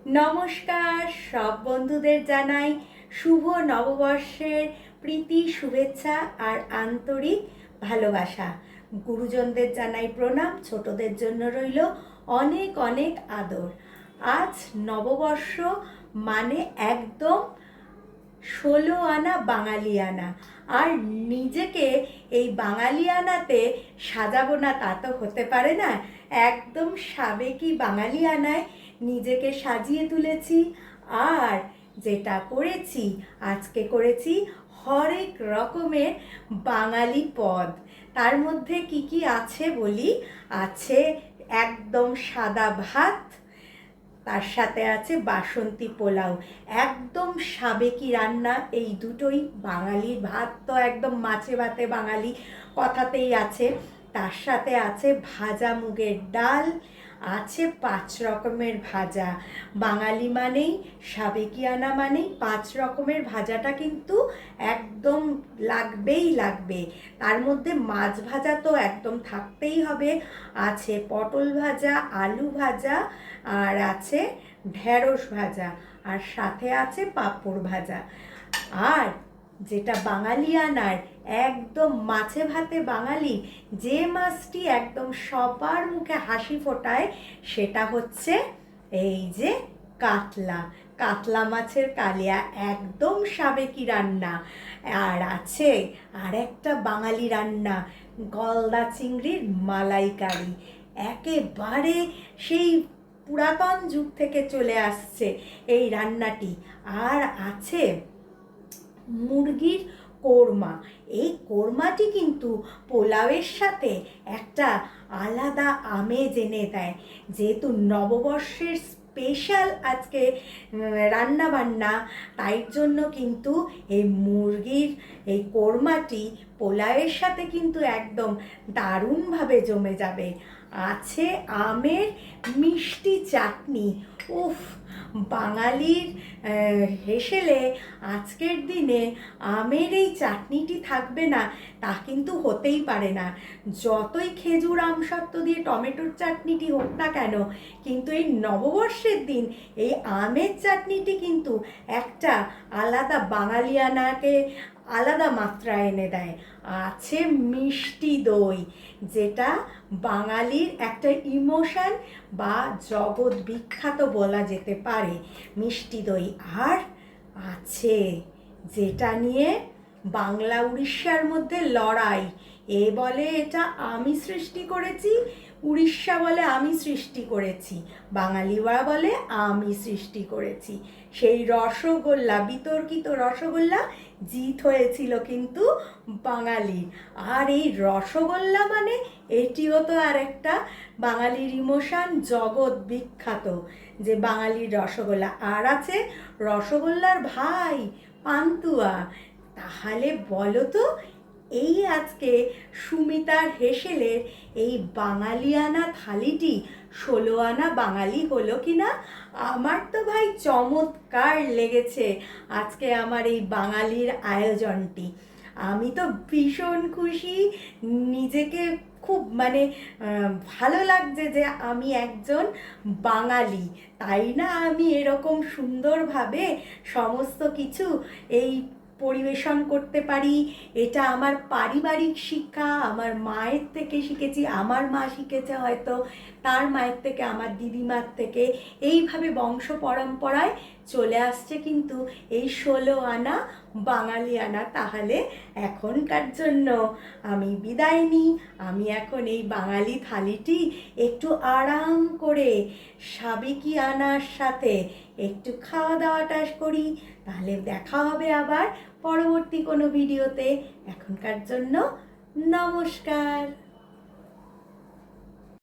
নমস্কার, সব বন্ধুদের জানাই শুভ নববর্ষের প্রীতি, শুভেচ্ছা আর আন্তরিক ভালোবাসা। গুরুজনদের জানাই প্রণাম, ছোটদের জন্য রইল অনেক অনেক আদর। আজ নববর্ষ মানে একদম ১৬ আনা বাঙালিয়ানা। আর নিজেকে এই বাঙালিয়ানাতে সাজাবো না তা তো হতে পারে না। একদম সাবেকি বাঙালিয়ানায় নিজেকে সাজিয়ে তুলেছি। আর যেটা করেছি, আজকে করেছি হরেক রকমের বাঙালি পদ। তার মধ্যে কি কি আছে বলি। আছে একদম সাদা ভাত, তার সাথে আছে বাসন্তী পোলাও, একদম সাবেকি রান্না। এই দুটোই বাঙালির, ভাত তো একদম মাছে ভাতে বাঙালি কথাতেই আছে। তার সাথে আছে ভাজা মুগের ডাল, আছে ৫ রকমের ভাজা। বাঙালি মানেই, সাবেকিয়ানা মানেই ৫ রকমের ভাজাটা কিন্তু একদম লাগবেই লাগবে। তার মধ্যে মাছ ভাজা তো একদম থাকতেই হবে। আছে পটল ভাজা, আলু ভাজা, আর আছে ঢেঁড়স ভাজা, আর সাথে আছে পাঁপড় ভাজা। আর যেটা বাঙালিয়ানার একদম মাছে ভাতে বাঙালি, যে মাছটি একদম সবার মুখে হাসি ফোটায়, সেটা হচ্ছে এই যে কাতলা। কাতলা মাছের কালিয়া, একদম সাবেকি রান্না। আর আছে আর একটা বাঙালি রান্না, গলদা চিংড়ির মালাইকারি। একেবারে সেই পুরাতন যুগ থেকে চলে আসছে এই রান্নাটি। আর আছে মুরগির কোরমা। এই কোরমাটি কিন্তু পোলাওয়ের সাথে একটা আলাদা আমেজ এনে দেয়। যেহেতু নববর্ষের স্পেশাল আজকে রান্না বান্না, তাই জন্য কিন্তু এই মুরগির এই কোরমাটি পোলাওয়ের সাথে কিন্তু একদম দারুণভাবে জমে যাবে। আছে আমের মিষ্টি চাটনি। উফ, বাঙালির হেসেলে আজকের দিনে আমের এই চাটনিটি থাকবে না তা কিন্তু হতেই পারে না। যতই খেজুর আমসত্ত্ব দিয়ে টমেটোর চাটনিটি হোক না কেন, কিন্তু এই নববর্ষের দিন এই আমের চাটনিটি কিন্তু একটা আলাদা বাঙালিয়ানাকে আলাদা মাত্রা এনে দেয়। আছে মিষ্টি দই, যেটা বাঙালির একটা ইমোশন বা জগৎ বিখ্যাত বলা যেতে পারে, মিষ্টি দই। আর আছে যেটা নিয়ে বাংলা উড়িষ্যার মধ্যে লড়াই। এ বলে এটা আমি সৃষ্টি করেছি, উড়িষ্যা বলে আমি সৃষ্টি করেছি, বাঙালিরা বলে আমি সৃষ্টি করেছি। সেই রসগোল্লা, বিতর্কিত রসগোল্লা জিত হয়েছিল কিন্তু বাঙালির। আর এই রসগোল্লা মানে এটিও তো আর একটা বাঙালির ইমোশন, জগৎ বিখ্যাত যে বাঙালির রসগোল্লা। আর আছে রসগোল্লার ভাই পান্তুয়া। তাহলে বলো তো, এই আজকে সুমিতার হেসেলের এই বাঙালিয়ানা থালিটি ১৬ আনা বাঙালি হলো কিনা? আমার তো ভাই চমৎকার লেগেছে আজকে আমার এই বাঙালির আয়োজনটি। আমি তো ভীষণ খুশি, নিজেকে খুব ভালো লাগছে যে আমি একজন বাঙালি। তাই না আমি এরকম সুন্দরভাবে সমস্ত কিছু এই পরিবেশন করতে পারি। এটা আমার পারিবারিক শিক্ষা, আমার মায়ের থেকে শিখেছি, আমার মা শিখেছে হয়তো তার মায়ের থেকে, আমার দিদিমার থেকে, এইভাবে বংশ পরম্পরায় চলে আসছে কিন্তু এই ১৬ আনা বাঙালিয়ানা। তাহলে এখনকার জন্য আমি বিদায় নিই। আমি এখন এই বাঙালি থালিটি একটু আরাম করে সাবেকিয়ানার সাথে একটু খাওয়া দাওয়াটা করি। তাহলে দেখা হবে আবার পরবর্তী কোনো ভিডিওতে। এখনকার জন্য নমস্কার।